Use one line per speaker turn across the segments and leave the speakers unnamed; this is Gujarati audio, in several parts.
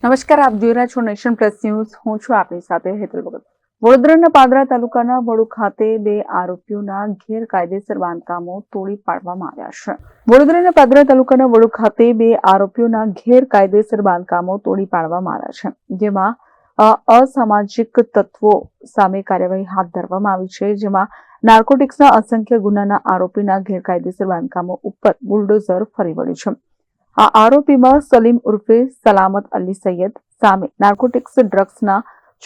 નમસ્કાર, આપ જોઈ રહ્યા છો નેશન પ્લસ ન્યૂઝ. હું છું આપની સાથે હેતલ ભગત. વડોદરાના પાદરા તાલુકાના વડુ ખાતે 2 આરોપીઓના ગેરકાયદેસર બાંધકામો તોડી પાડવામાં આવ્યા છે. વડોદરાના પાદરા તાલુકાના વડુ ખાતે 2 આરોપીઓના ગેરકાયદેસર બાંધકામો તોડી પાડવામાં આવ્યા છે, જેમાં અસામાજિક તત્વો સામે કાર્યવાહી હાથ ધરવામાં આવી છે, જેમાં નાર્કોટિક્સના અસંખ્ય ગુનાના આરોપીના ગેરકાયદેસર બાંધકામો ઉપર બુલડોઝર ફરી વળ્યું છે. આ આરોપીમાં સલીમ ઉર્ફે સલામત અલી સૈયદ સામે નાર્કોટિક્સ ડ્રગ્સના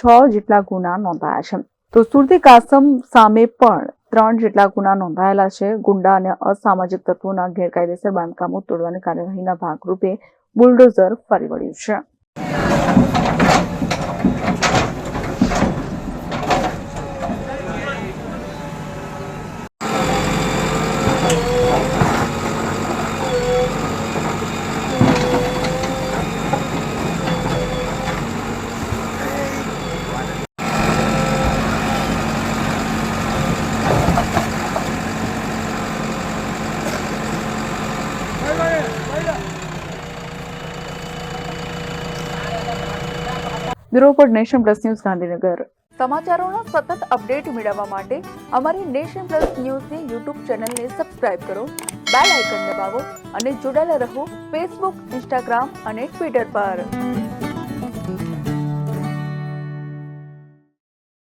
6 જેટલા ગુના નોંધાયા છે. તો સુરતી કાસમ સામે પણ 3 જેટલા ગુના નોંધાયેલા છે. ગુંડા અને અસામાજિક તત્વોના ગેરકાયદેસર બાંધકામો તોડવાની કાર્યવાહીના ભાગરૂપે બુલડોઝર ફરી વળ્યું છે. Bureau report, nation plus news, Gandhinagar. સમાચારોના સતત અપડેટ મેળવવા માટે અમારી નેશન પ્લસ ન્યૂઝની યુટ્યુબ ચેનલને સબસ્ક્રાઇબ કરો, બેલ આઇકન દબાવો અને જોડાયેલા રહો ફેસબુક, ઇન્સ્ટાગ્રામ અને ટ્વિટર પર.